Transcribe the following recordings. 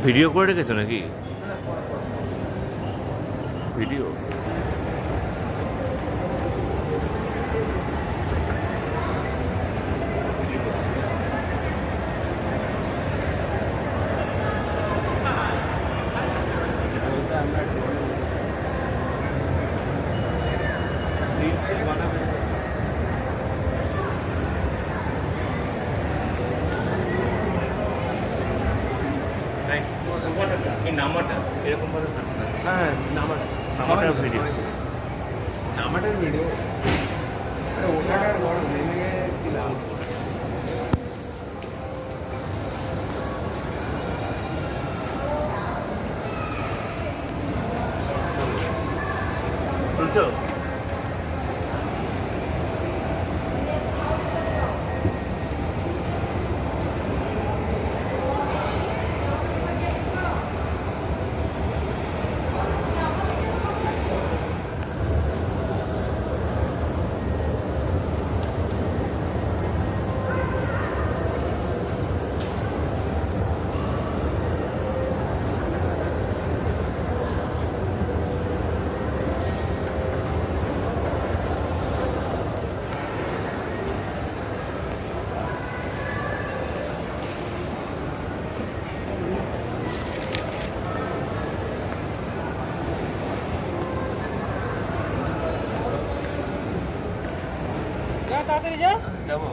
Video করে রেখেছো নাকি? ভিডিও নামাটা এরকম ভাবে হ্যাঁ নামাটার ভিডিও নামাটার ভিডিও ওটার বড় নেমে গেছিলাম। শুনছো? তাড়াতাড়ি যা। যাবো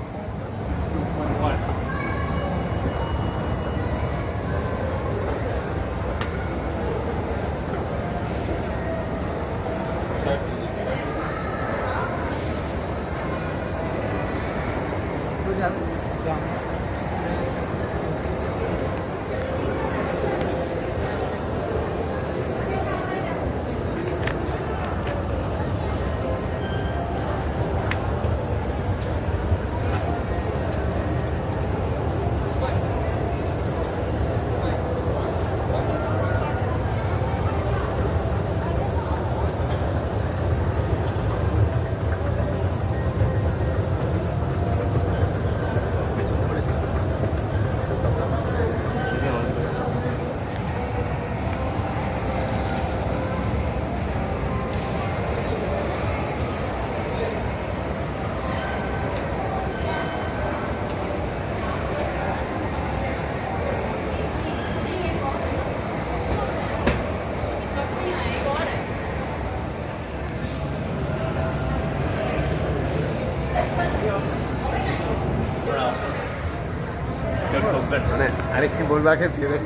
মানে আরেকটি বলবো আগে ভেবে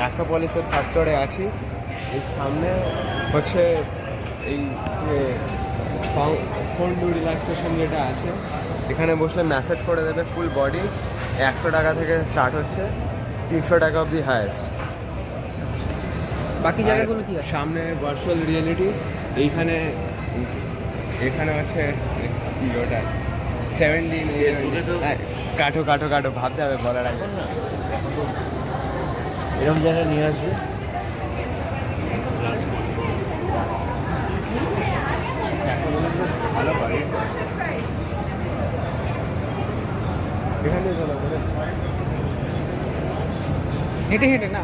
আক্রোপলিসের থার্ড ফ্লোরে আছি। এই সামনে হচ্ছে এই যে ফোন রিল্যাক্সেশন যেটা আছে, এখানে বসলে ম্যাসাজ করে দেবে ফুল বডি। 100 টাকা থেকে স্টার্ট হচ্ছে, 300 টাকা অবধি হায়েস্ট। বাকি জায়গাগুলো কি আছে? সামনে ভার্চুয়াল রিয়েলিটি, এইখানে এখানে আছে কি ওটা 17 কাটো কাটো কাটো ভাবতে হবে বলার আগে। এরকম জায়গায় নিয়ে আসবে। ভালো করে এখানে চলো হেঁটে হেঁটে না।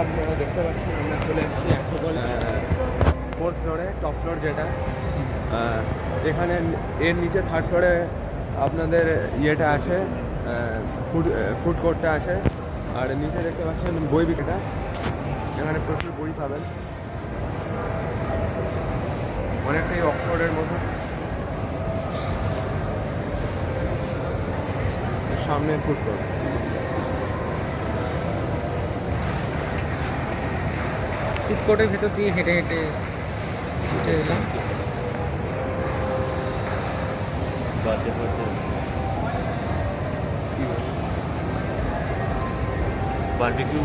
আপনারা দেখতে পাচ্ছেন আমরা চলে এসেছি অ্যাক্রোপলিস। 4th ফ্লোরে, টপ ফ্লোর যেটা। এখানে এর নিচে 3rd ফ্লোরে আপনাদের ইয়েটা আছে, ফুড কোর্টটা আছে। আর নিচে দেখতে পাচ্ছেন বই বিক্রেতা, এখানে প্রচুর বই পাবেন, অনেকটাই অক্সফোর্ডের মতো। সামনে ফুড কোর্ট। ফুড কোর্টের ভেতর দিয়ে হেঁটে হেঁটে ছুটে এলাম। বাদে বারবিকিউ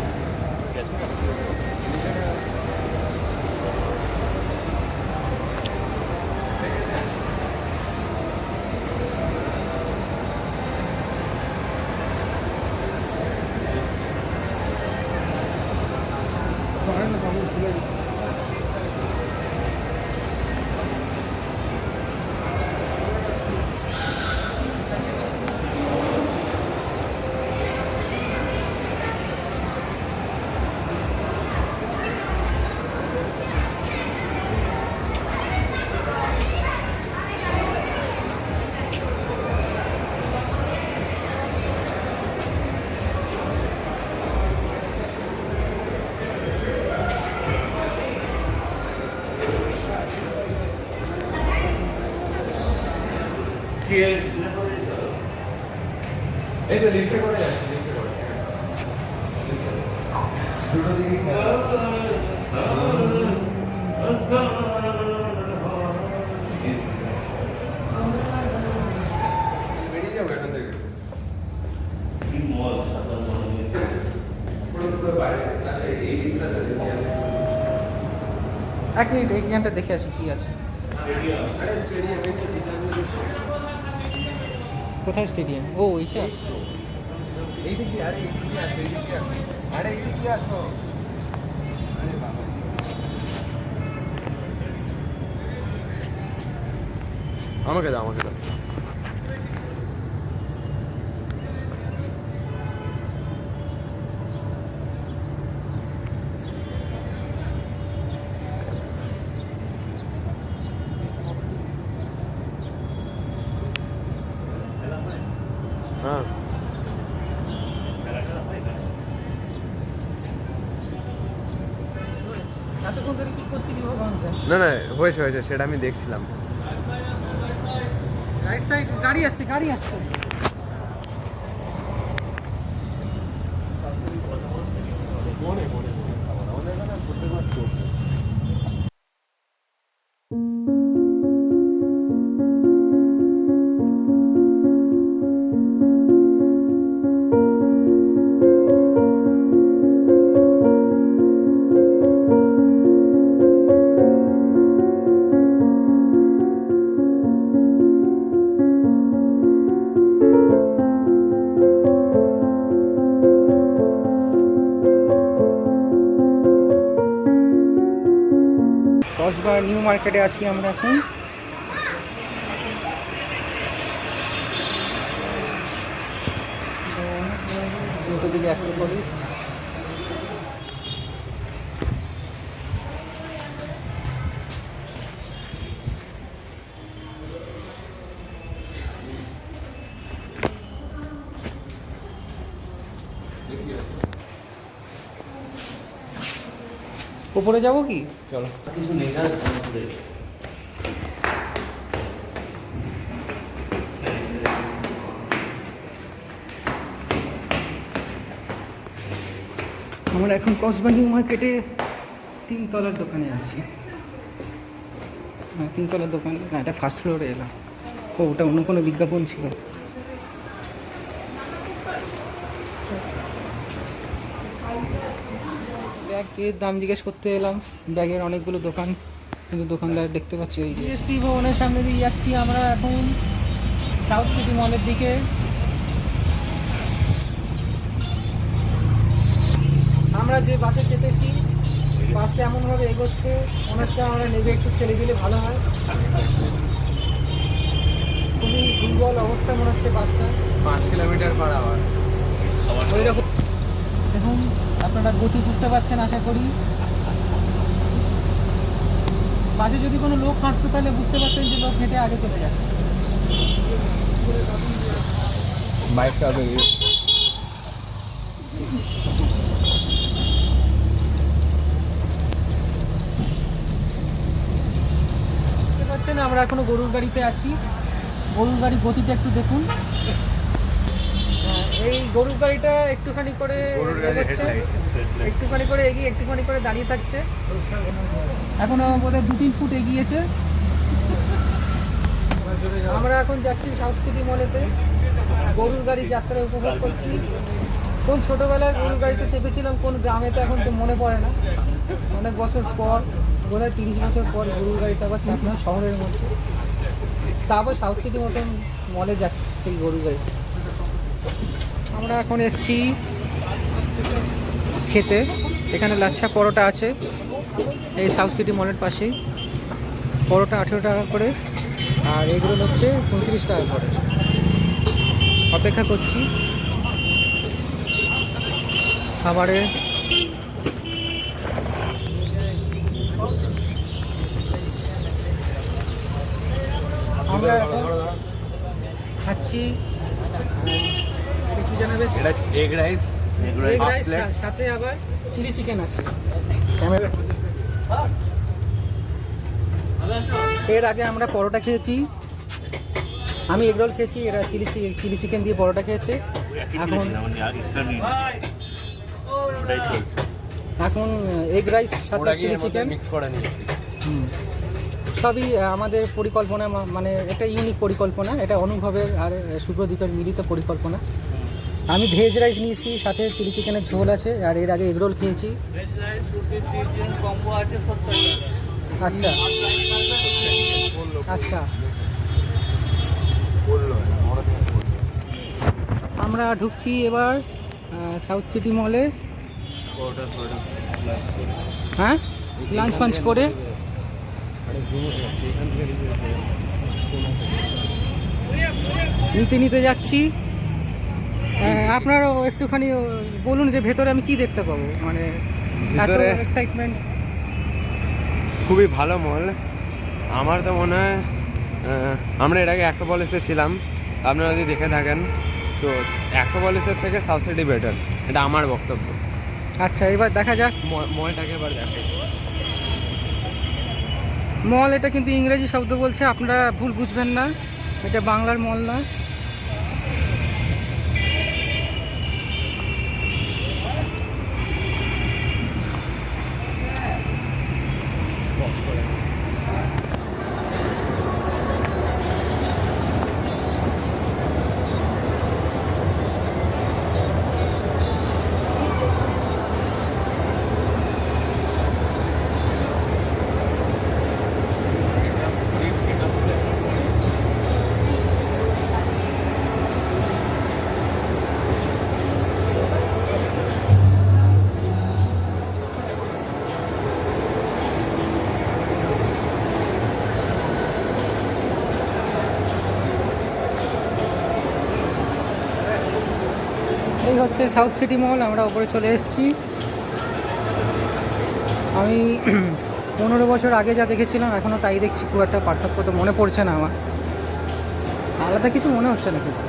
এই তো লিফটে করে যাচ্ছে, লিফটে করে দুটো দিকে বেরিয়ে যাবো এখান থেকে। এক মিনিট, এইখানটা দেখে আসি কি আছে। আরে স্টেডিয়াম, এই তো কোথায় স্টেডিয়াম? ও এইটা। এইদিকে, আরে এইদিকে আসো, এইদিকে আসো, আরে এইদিকে আসো। আরে বাবা, আমাকে দাও, আমাকে দাও। হ্যাঁ এতক্ষণ ধরে কি করছিলি ভগবান জানে। না না, হয়েছে হয়েছে, সেটা আমি দেখছিলাম। রাইট সাইড গাড়ি আসছে, গাড়ি আসছে। মনে মনে আমাদের এখানে প্রত্যেকবার চলছে। কসবা নিউ মার্কেটে আছি আমরা এখন। দুটো দিকে অ্যাক্রোপলিস। উপরে যাবো কি? চলো। কিছু নেই না উপরে। আমরা এখন কসবা নিউ মার্কেটে 3 তলার দোকানে আছি। হ্যাঁ, 3 তলার দোকান না, এটা ফার্স্ট ফ্লোরে এলাম। ও, ওটা অন্য কোনো বিজ্ঞাপন ছিল। ব্যাগের দাম জিজ্ঞেস করতে এলাম, ব্যাগের অনেকগুলো দোকান, কিন্তু দোকানদার দেখতে পাচ্ছি ওই যে জিএসটি ভবনের সামনে দিয়ে যাচ্ছি আমরা এখন সাউথ সিটি মলের দিকে। আমরা যে বাসে চেপেছি, বাসটা এমনভাবে এগোচ্ছে মনে হচ্ছে আমরা নেবে একটু ঠেলে দিলে ভালো হয়। খুবই দুর্বল অবস্থা মনে হচ্ছে বাসটা। 5 কিলোমিটার/আওয়ার। ওই রকম দেখুন, আপনারা গতি বুঝতে পারছেন আশা করি। পাশে যদি কোনো লোক হাঁটতো তাহলে বুঝতে পারতেন যে লোক হেঁটে আগে চলে যাচ্ছে। বাইকটা বেরিয়ে বুঝতে পারছেন আমরা এখনো গরুর গাড়িতে আছি। গরুর গাড়ির গতিটা একটু দেখুন। এই গরুর গাড়িটা একটুখানি করে এগোচ্ছে, একটুখানি করে এগিয়ে একটুখানি করে দাঁড়িয়ে থাকছে। এখনো বোধহয় 2-3 ফুট এগিয়েছে। আমরা এখন যাচ্ছি সাউথ সিটি মলেতে, গরুর গাড়ি যাত্রা উপভোগ করছি। কোন ছোটোবেলায় গরুর গাড়িতে চেপেছিলাম কোন গ্রামে, তো এখন তো মনে পড়ে না। অনেক বছর পর, বোধহয় 30 বছর পর গরুর গাড়িটা আবার চাপলাম শহরের মধ্যে। তারপর সাউথ সিটি মতন মলে যাচ্ছি সেই গরুর গাড়িতে। আমরা এখন এসছি খেতে। এখানে লাচ্ছা পরোটা আছে এই সাউথ সিটি মলের পাশেই। পরোটা 18 টাকা করে, আর এগুলো হচ্ছে 35 টাকা করে। অপেক্ষা করছি খাবারের। আমরা এখন খাচ্ছি কি জানা বেশ, এটা এগ রাইস, এগ রাইস, সাথে আবার চিলি চিকেন আছে। এর আগে আমরা পরোটা খেয়েছি, আমি এগ রোল খেয়েছি, এরা চিলি চিকেন দিয়ে পরোটা খেয়েছে। এখন এগ রাইস সাথে চিলি চিকেন মিক্স করে নিয়েছি। সবই আমাদের পরিকল্পনা, মানে এটা ইউনিক পরিকল্পনা, এটা অনুভবের আর শুভদীপের মিলিত পরিকল্পনা। আমি ভেজ রাইস নিয়েছি, সাথে চিলি চিকেনের ঝোল আছে, আর এর আগে এগ রোল খেয়েছি। আচ্ছা আচ্ছা, আমরা ঢুকছি এবার সাউথ সিটি মলে। হ্যাঁ, লাঞ্চ ফাঞ্চ করে নিতে নিতে যাচ্ছি। আপনারাও একটুখানি বলুন যে ভেতরে আমি কি দেখতে পাবো, মানে এত এক্সাইটমেন্ট। খুবই ভালো মল। আমার তো মনে হয় আমরা এর আগে অ্যাক্রোপলিসে ছিলাম, আপনারা যদি দেখে থাকেন তো অ্যাক্রোপলিসের থেকে সাউথ সিটি বেটার, এটা আমার বক্তব্য। আচ্ছা, এবার দেখা যাক মলটাকে এবার দেখো। মল এটা কিন্তু ইংরেজি শব্দ বলছে, আপনারা ভুল বুঝবেন না, এটা বাংলার মল না। এই হচ্ছে সাউথ সিটি মল, আমরা উপরে চলে এসেছি। আমি 15 বছর আগে যা দেখেছিলাম এখনও তাই দেখছি, খুব একটা পার্থক্য তো মনে পড়ছে না আমার, আলাদা কিছু মনে হচ্ছে না কিন্তু।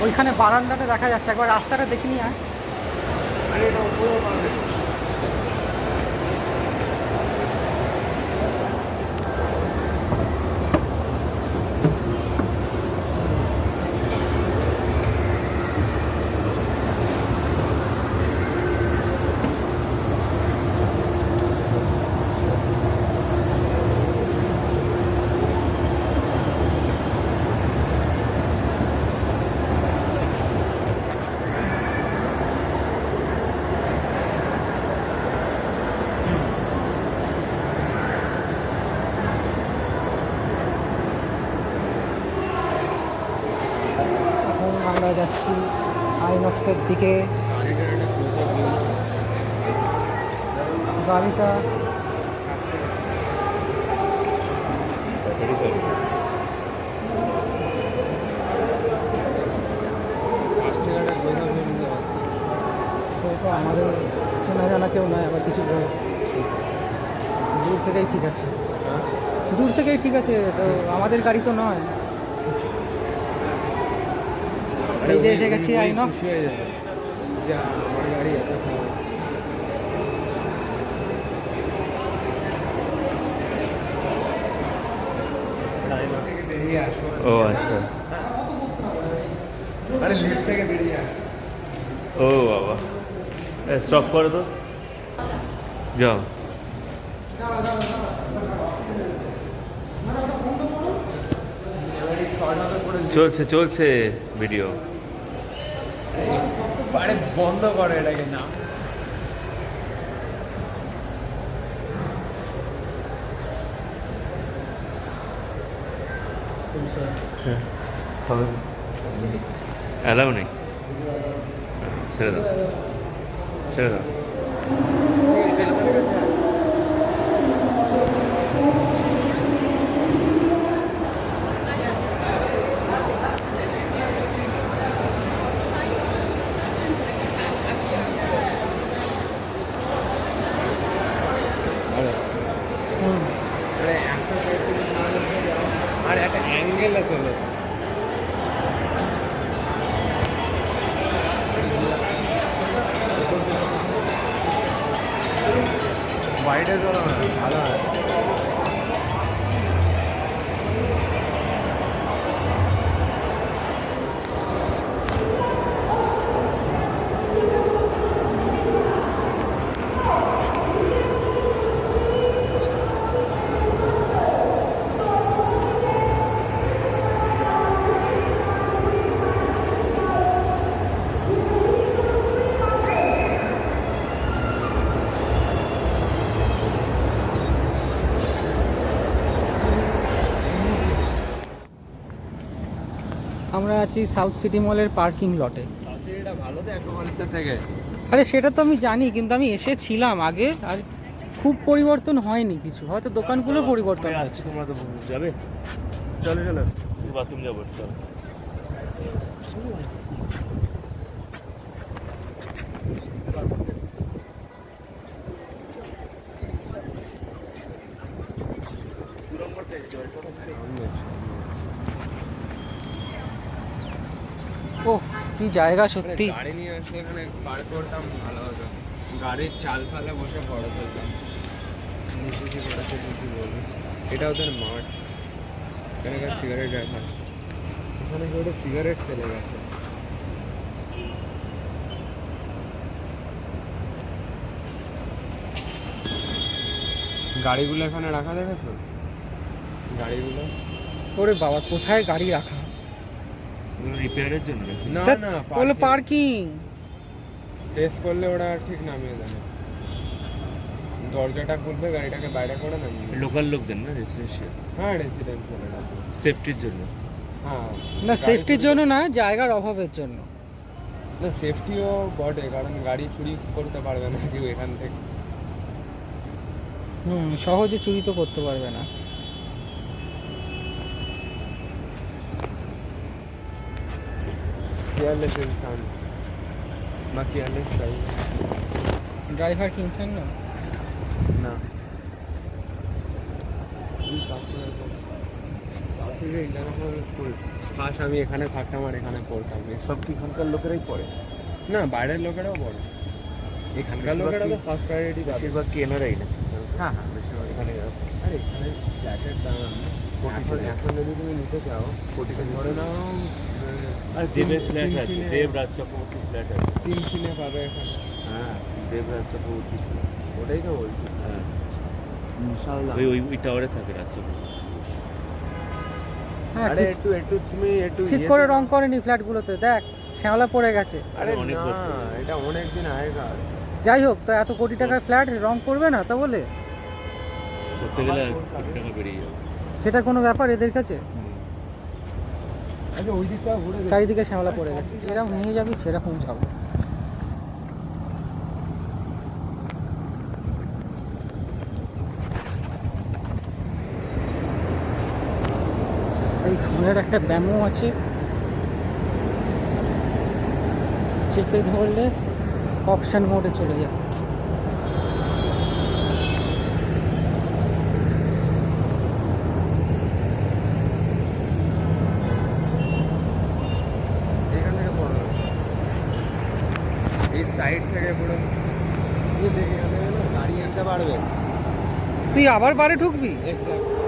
ওইখানে বারান্দাটা দেখা যাচ্ছে, একবার রাস্তাটা দেখিনি। আর আমরা যাচ্ছি আইনক্সের দিকে। গাড়িটার একটা close-up view। গাড়িটা ব্যাটারি গাড়ি। পাশ থেকে একটা close-up view নিতে পারছি। তো আমাদের চেনা জানা কেউ নয়, আবার কিছু বলে। দূর থেকেই ঠিক আছে, হ্যাঁ? দূর থেকেই ঠিক আছে, তো আমাদের গাড়ি তো নয়। এই যে এসে গেছি আইনক্স। খুশি হয়ে যাবে যে আমার গাড়ি এত খারাপ। বেরিয়ে আসো। ও আচ্ছা, আরে লিফট থেকে বেরিয়ে আসো। ও বাবা, স্টপ করো তো, যাও। চলছে চলছে ভিডিও। আরে বন্ধ করো এটাকে না। হবে, অ্যালাউ নেই, ছেড়ে দাও ছেড়ে দাও। আরে একটা আর একটা অ্যাঙ্গেলে চলো। বাইরে চলো না, ভালো হয়। আমরা আছি সাউথ সিটি মলের পার্কিং লটে। এটা ভালো তো অ্যাকোপালিসের থেকে। আরে সেটা তো আমি জানি, কিন্তু আমি এসেছিলাম আগে, আর খুব পরিবর্তন হয়নি কিছু, হয়তো দোকানগুলো পরিবর্তন আসছে, হচ্ছে। তোমরা তো যাবে, চলো চলো। বাথরুম যাবো, চলো। ওহ, কি জায়গা সত্যি। গাড়ি নিয়ে আসলে এখানে পার্ক করতাম ভালো হতো। গাড়ির চাল ফালে বসে ফটো তুলতাম। নিচে করেছে কিছু বলবে। এটা ওদের মাঠ। এখানে একটা সিগারেট রাখা। এখানে কেউ একটা সিগারেট ফেলে গেছে। গাড়িগুলো এখানে রাখা দেখেছো? গাড়িগুলো ওরে বাবা, কোথায় গাড়ি রাখা? রিপেয়ারের জন্য নাকি? না ধ্যাৎ, না ওগুলো পার্কিং। টেস্ট করলে ওরা ঠিক নামিয়ে দেবে। দরজাটা খুলবে, গাড়িটাকে বাইরে করে নামিয়ে দেবে। লোকাল লোকদের না, রেসিডেন্সিয়াল, হ্যাঁ রেসিডেন্সিয়াল এটা। সেফটির জন্য। হ্যাঁ না, সেফটির জন্য না, জায়গার অভাবের জন্য। না, সেফটিও বটে, কারণ গাড়ি চুরি করতে পারবে না কেউ এখান থেকে। সহজে চুরি তো করতে পারবে না। কেয়ারলেস ইনসান বা কেয়ারলেস ড্রাইভার কি ইনসান না? না। ইন্টারন্যাশনাল স্কুল ফার্স্ট আমি এখানে থাকতাম আর এখানে পড়তাম। সব কি এখানকার লোকেরাই পড়ে? না, বাইরের লোকেরাও পড়ে। এখানকার লোকেরা তো ফার্স্ট প্রায়োরিটি পাবে। বেশিরভাগ কেনারাই না। হ্যাঁ হ্যাঁ, বেশিরভাগ এখানে আর এখানে ফ্ল্যাটের দাম এখন যদি তুমি নিতে চাও ধরে নাও আর দেবের ফ্ল্যাট তিন আছে, সিনে- দেব রাজ চক্রবর্তী ফ্ল্যাট আছে। 3 সিনে পাবে এখানে। হ্যাঁ, দেব রাজ চক্রবর্তী flat। ওটাই তো বলছি। হ্যাঁ, ইনশাআল্লাহ। ওই টাওয়ারে থাকে রাজ চক্রবর্তী। হ্যাঁ, আরে ঠিক- একটু তুমি একটু ঠিক করে রং করেনি ফ্ল্যাটগুলোতে, দেখ শ্যাওলা পড়ে গেছে। আরে অনেক না, বছর। এটা অনেক দিন আগেকার। যাই হোক, তো এত কোটি টাকার ফ্ল্যাট রং করবে না তা বলে? করতে গেলে আর কোটি টাকা বেরিয়ে যাবে। সেটা কোনো ব্যাপার এদের কাছে? আচ্ছা ওই দিকটা ঘুরে দেখি। চারিদিকে শ্যাওলা পড়ে গেছে, যেরকম নিয়ে যাবি সেরকম যাবো। এই ফোনের একটা ব্যামো আছে, চেপে ধরলে অপশন মোডে চলে যায়। এখান থেকে পড়ো, এই সাইড থেকে পুরো এই দেখে এখানে না গাড়ি একটা বাড়বে। তুই আবার বারে ঢুকবি? এক্সাক্ট